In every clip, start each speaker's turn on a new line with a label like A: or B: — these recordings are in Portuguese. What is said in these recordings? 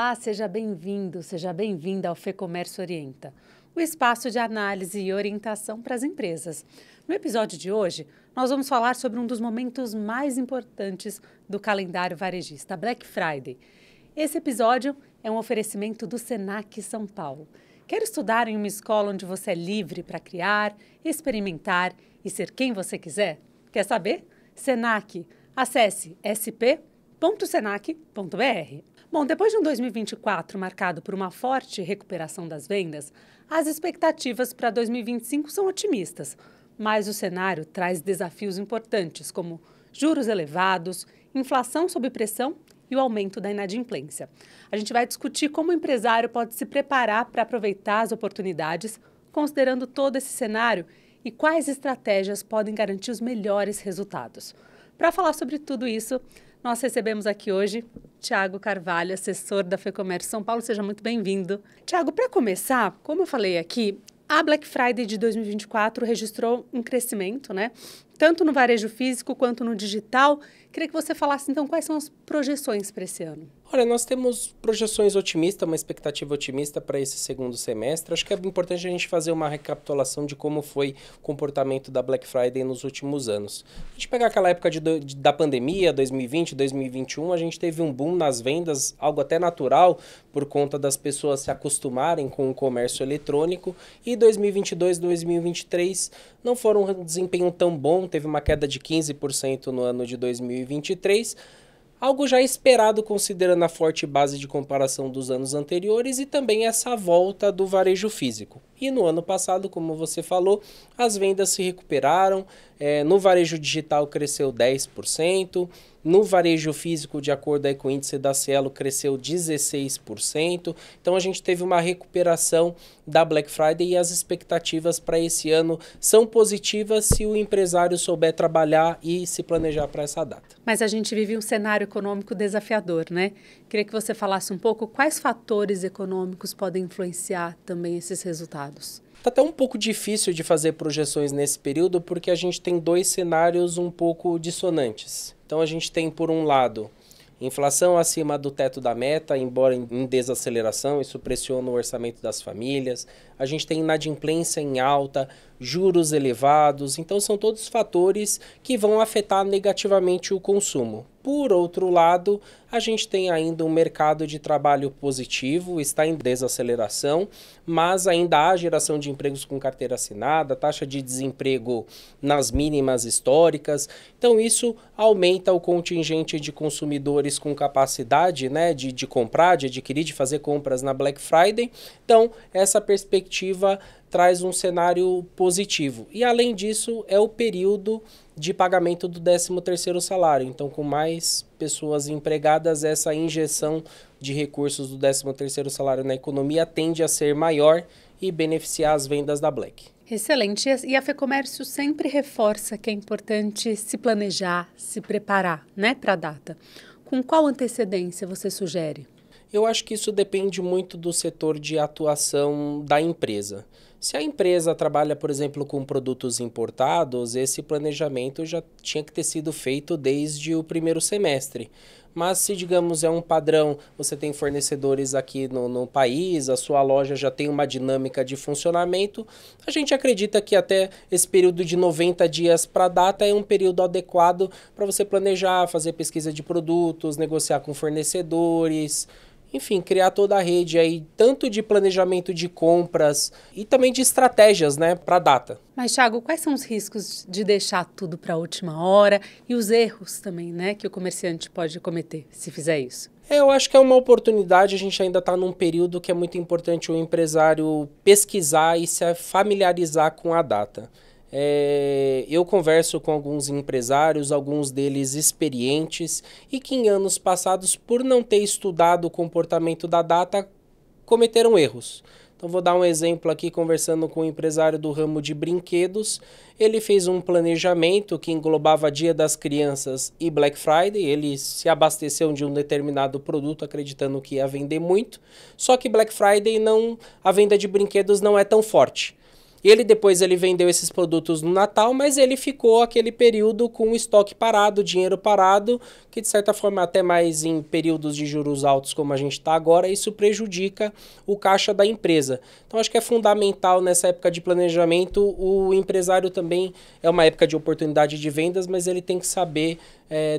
A: Olá, seja bem-vindo, seja bem-vinda ao FEComércio Orienta, o espaço de análise e orientação para as empresas. No episódio de hoje, nós vamos falar sobre um dos momentos mais importantes do calendário varejista, Black Friday. Esse episódio é um oferecimento do Senac São Paulo. Quer estudar em uma escola onde você é livre para criar, experimentar e ser quem você quiser? Quer saber? Senac. Acesse sp.senac.br. Bom, depois de um 2024 marcado por uma forte recuperação das vendas, as expectativas para 2025 são otimistas, mas o cenário traz desafios importantes, como juros elevados, inflação sob pressão e o aumento da inadimplência. A gente vai discutir como o empresário pode se preparar para aproveitar as oportunidades, considerando todo esse cenário e quais estratégias podem garantir os melhores resultados. Para falar sobre tudo isso, nós recebemos aqui hoje Thiago Carvalho, assessor da FEComércio São Paulo. Seja muito bem-vindo. Thiago, para começar, como eu falei aqui, a Black Friday de 2024 registrou um crescimento, né? Tanto no varejo físico quanto no digital. Queria que você falasse, então, quais são as projeções para esse ano.
B: Olha, nós temos projeções otimistas, uma expectativa otimista para esse segundo semestre. Acho que é importante a gente fazer uma recapitulação de como foi o comportamento da Black Friday nos últimos anos. A gente pegar aquela época da pandemia, 2020, 2021, a gente teve um boom nas vendas, algo até natural, por conta das pessoas se acostumarem com o comércio eletrônico. E 2022, 2023 não foram um desempenho tão bom, teve uma queda de 15% no ano de 2023, algo já esperado considerando a forte base de comparação dos anos anteriores e também essa volta do varejo físico. E no ano passado, como você falou, as vendas se recuperaram, no varejo digital cresceu 10%, no varejo físico, de acordo aí com o índice da Cielo, cresceu 16%. Então a gente teve uma recuperação da Black Friday e as expectativas para esse ano são positivas se o empresário souber trabalhar e se planejar para essa data.
A: Mas a gente vive um cenário econômico desafiador, né? Queria que você falasse um pouco quais fatores econômicos podem influenciar também esses resultados.
B: Está até um pouco difícil de fazer projeções nesse período porque a gente tem dois cenários um pouco dissonantes. Então a gente tem, por um lado, inflação acima do teto da meta, embora em desaceleração, isso pressiona o orçamento das famílias. A gente tem inadimplência em alta, juros elevados, então são todos fatores que vão afetar negativamente o consumo. Por outro lado, a gente tem ainda um mercado de trabalho positivo, está em desaceleração, mas ainda há geração de empregos com carteira assinada, taxa de desemprego nas mínimas históricas. Então isso aumenta o contingente de consumidores com capacidade, né, de comprar, de adquirir, de fazer compras na Black Friday. Então essa perspectiva traz um cenário positivo. E além disso, é o período de pagamento do 13º salário. Então, com mais pessoas empregadas, essa injeção de recursos do 13º salário na economia tende a ser maior e beneficiar as vendas da Black.
A: Excelente. E a FEComércio sempre reforça que é importante se planejar, se preparar, né, para a data. Com qual antecedência você sugere?
B: Eu acho que isso depende muito do setor de atuação da empresa. Se a empresa trabalha, por exemplo, com produtos importados, esse planejamento já tinha que ter sido feito desde o primeiro semestre. Mas se, digamos, é um padrão, você tem fornecedores aqui no país, a sua loja já tem uma dinâmica de funcionamento, a gente acredita que até esse período de 90 dias para a data é um período adequado para você planejar, fazer pesquisa de produtos, negociar com fornecedores, enfim, criar toda a rede aí, tanto de planejamento de compras e também de estratégias, né, para a data.
A: Mas, Thiago, quais são os riscos de deixar tudo para a última hora e os erros também, né, que o comerciante pode cometer se fizer isso?
B: Eu acho que é uma oportunidade, a gente ainda está num período que é muito importante o empresário pesquisar e se familiarizar com a data. Eu converso com alguns empresários, alguns deles experientes, e que em anos passados, por não ter estudado o comportamento da data, cometeram erros. Então vou dar um exemplo aqui, conversando com um empresário do ramo de brinquedos. Ele fez um planejamento que englobava Dia das Crianças e Black Friday. Ele se abasteceu de um determinado produto acreditando que ia vender muito. Só que Black Friday a venda de brinquedos não é tão forte. Ele depois ele vendeu esses produtos no Natal, mas ele ficou aquele período com o estoque parado, dinheiro parado, que de certa forma até mais em períodos de juros altos como a gente está agora, isso prejudica o caixa da empresa. Então acho que é fundamental nessa época de planejamento, o empresário também é uma época de oportunidade de vendas, mas ele tem que saber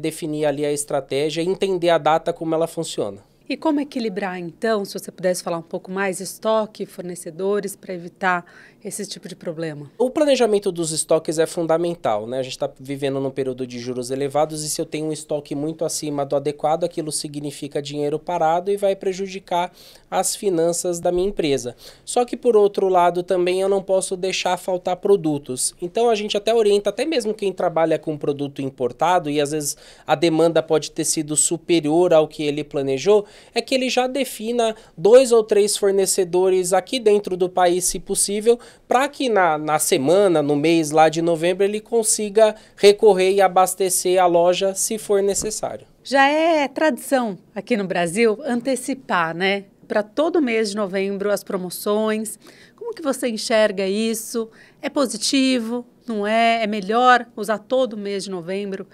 B: definir ali a estratégia e entender a data como ela funciona.
A: E como equilibrar, então, se você pudesse falar um pouco mais, estoque, fornecedores, para evitar esse tipo de problema?
B: O planejamento dos estoques é fundamental, né? A gente está vivendo num período de juros elevados e se eu tenho um estoque muito acima do adequado, aquilo significa dinheiro parado e vai prejudicar as finanças da minha empresa. Só que, por outro lado, também eu não posso deixar faltar produtos. Então, a gente até orienta, até mesmo quem trabalha com produto importado e às vezes a demanda pode ter sido superior ao que ele planejou, é que ele já defina 2 ou 3 fornecedores aqui dentro do país, se possível, para que na semana, no mês lá de novembro, ele consiga recorrer e abastecer a loja se for necessário.
A: Já é tradição aqui no Brasil antecipar, né? Para todo mês de novembro as promoções. Como que você enxerga isso? É positivo? Não é? É melhor usar todo mês de novembro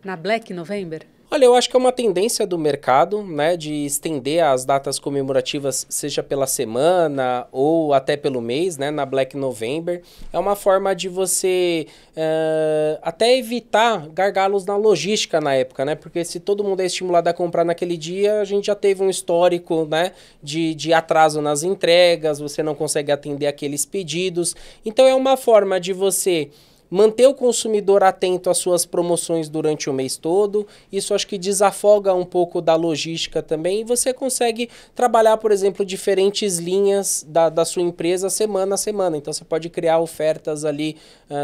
A: na Black November?
B: Olha, eu acho que é uma tendência do mercado, né, de estender as datas comemorativas, seja pela semana ou até pelo mês, né, na Black November. É uma forma de você até evitar gargalos na logística na época, né, porque se todo mundo é estimulado a comprar naquele dia, a gente já teve um histórico, né, de atraso nas entregas, você não consegue atender aqueles pedidos. Então é uma forma de você manter o consumidor atento às suas promoções durante o mês todo. Isso acho que desafoga um pouco da logística também. E você consegue trabalhar, por exemplo, diferentes linhas da sua empresa semana a semana. Então você pode criar ofertas ali,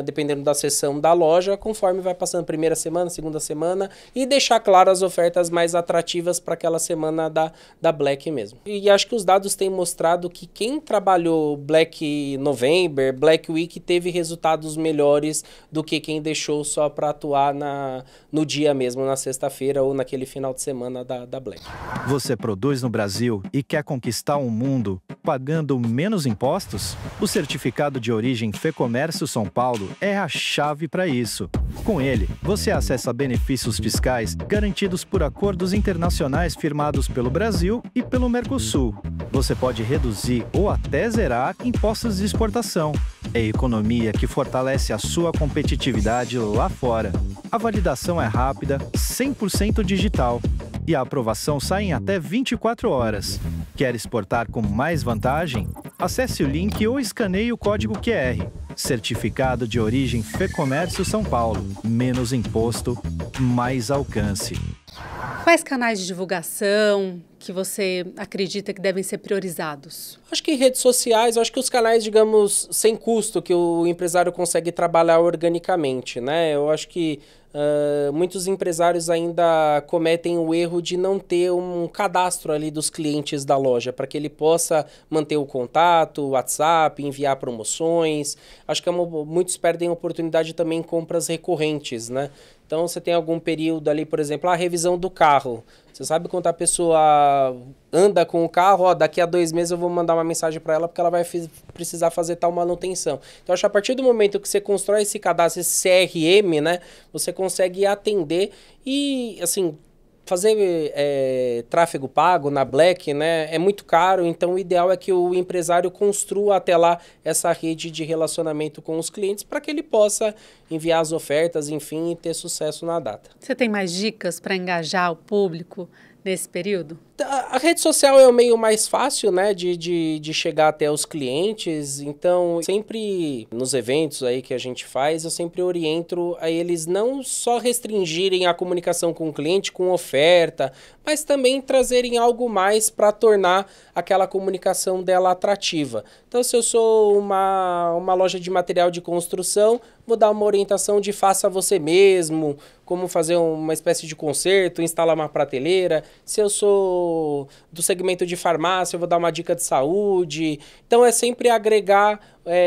B: dependendo da seção da loja, conforme vai passando primeira semana, segunda semana, e deixar claro as ofertas mais atrativas para aquela semana da Black mesmo. E acho que os dados têm mostrado que quem trabalhou Black November, Black Week, teve resultados melhores do que quem deixou só para atuar no dia mesmo, na sexta-feira ou naquele final de semana da Black.
C: Você produz no Brasil e quer conquistar um mundo pagando menos impostos? O certificado de origem Fecomércio São Paulo é a chave para isso. Com ele, você acessa benefícios fiscais garantidos por acordos internacionais firmados pelo Brasil e pelo Mercosul. Você pode reduzir ou até zerar impostos de exportação. É economia que fortalece a sua competitividade lá fora. A validação é rápida, 100% digital. E a aprovação sai em até 24 horas. Quer exportar com mais vantagem? Acesse o link ou escaneie o código QR. Certificado de origem Fecomércio São Paulo. Menos imposto, mais alcance.
A: Quais canais de divulgação que você acredita que devem ser priorizados?
B: Acho que redes sociais, acho que os canais, digamos, sem custo, que o empresário consegue trabalhar organicamente, né? Eu acho que muitos empresários ainda cometem o erro de não ter um cadastro ali dos clientes da loja, para que ele possa manter o contato, WhatsApp, enviar promoções. Acho que muitos perdem a oportunidade também em compras recorrentes, né? Então, você tem algum período ali, por exemplo, a revisão do carro. Você sabe quando a pessoa anda com o carro, daqui a 2 meses eu vou mandar uma mensagem para ela porque ela vai precisar fazer tal manutenção. Então, acho que a partir do momento que você constrói esse cadastro, esse CRM, né, você consegue atender e, assim, fazer tráfego pago na Black, né, é muito caro, então o ideal é que o empresário construa até lá essa rede de relacionamento com os clientes para que ele possa enviar as ofertas, enfim, e ter sucesso na data.
A: Você tem mais dicas para engajar o público nesse período?
B: A rede social é o meio mais fácil, né, de chegar até os clientes, então sempre nos eventos aí que a gente faz, eu sempre oriento a eles não só restringirem a comunicação com o cliente com oferta, mas também trazerem algo mais para tornar aquela comunicação dela atrativa. Então, se eu sou uma loja de material de construção, vou dar uma orientação de faça você mesmo, como fazer uma espécie de conserto, instalar uma prateleira. Se eu sou do segmento de farmácia, eu vou dar uma dica de saúde. Então, é sempre agregar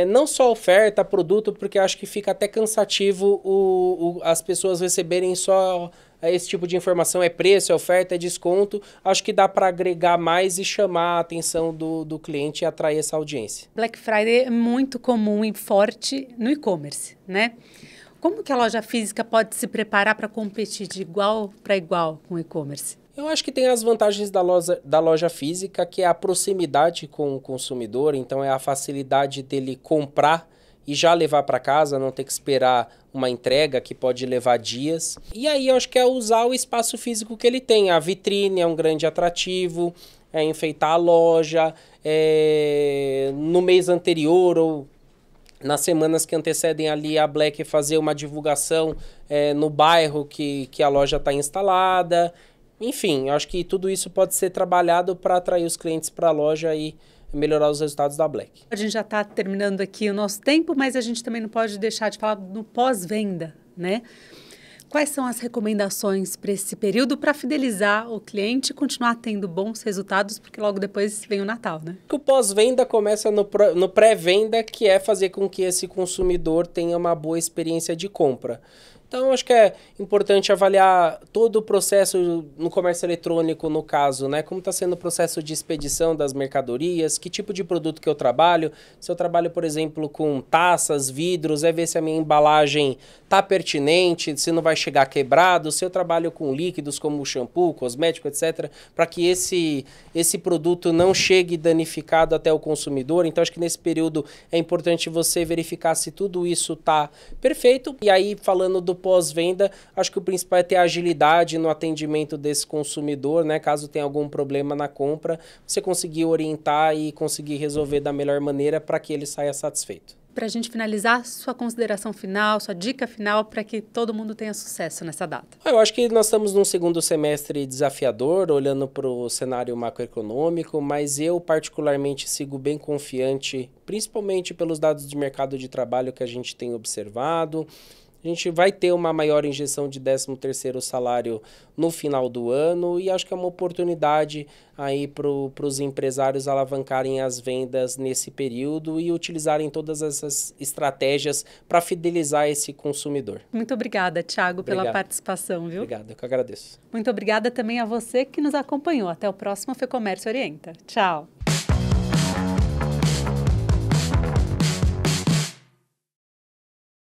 B: não só oferta, produto, porque acho que fica até cansativo as pessoas receberem só esse tipo de informação, é preço, é oferta, é desconto, acho que dá para agregar mais e chamar a atenção do cliente e atrair essa audiência.
A: Black Friday é muito comum e forte no e-commerce, né? Como que a loja física pode se preparar para competir de igual para igual com o e-commerce?
B: Eu acho que tem as vantagens da loja física, que é a proximidade com o consumidor, então é a facilidade dele comprar e já levar para casa, não ter que esperar uma entrega que pode levar dias. E aí eu acho que é usar o espaço físico que ele tem. A vitrine é um grande atrativo, é enfeitar a loja, no mês anterior ou nas semanas que antecedem ali a Black fazer uma divulgação no bairro que a loja está instalada. Enfim, eu acho que tudo isso pode ser trabalhado para atrair os clientes para a loja e melhorar os resultados da Black.
A: A gente já está terminando aqui o nosso tempo, mas a gente também não pode deixar de falar no pós-venda, né? Quais são as recomendações para esse período para fidelizar o cliente e continuar tendo bons resultados, porque logo depois vem o Natal, né?
B: O pós-venda começa no pré-venda, que é fazer com que esse consumidor tenha uma boa experiência de compra. Então, acho que é importante avaliar todo o processo no comércio eletrônico, no caso, né? Como está sendo o processo de expedição das mercadorias, que tipo de produto que eu trabalho. Se eu trabalho, por exemplo, com taças, vidros, ver se a minha embalagem está pertinente, se não vai chegar quebrado. Se eu trabalho com líquidos como shampoo, cosmético, etc., para que esse produto não chegue danificado até o consumidor. Então, acho que nesse período é importante você verificar se tudo isso está perfeito. E aí, falando do pós-venda, acho que o principal é ter agilidade no atendimento desse consumidor, né? Caso tenha algum problema na compra, você conseguir orientar e conseguir resolver da melhor maneira para que ele saia satisfeito.
A: Para a gente finalizar, sua consideração final, sua dica final para que todo mundo tenha sucesso nessa data.
B: Eu acho que nós estamos num segundo semestre desafiador, olhando para o cenário macroeconômico, mas eu particularmente sigo bem confiante, principalmente pelos dados de mercado de trabalho que a gente tem observado. A gente vai ter uma maior injeção de 13º salário no final do ano e acho que é uma oportunidade aí para os empresários alavancarem as vendas nesse período e utilizarem todas essas estratégias para fidelizar esse consumidor.
A: Muito obrigada, Thiago, pela participação, viu?
B: Obrigado, eu que agradeço.
A: Muito obrigada também a você que nos acompanhou. Até o próximo FEComércio Orienta. Tchau!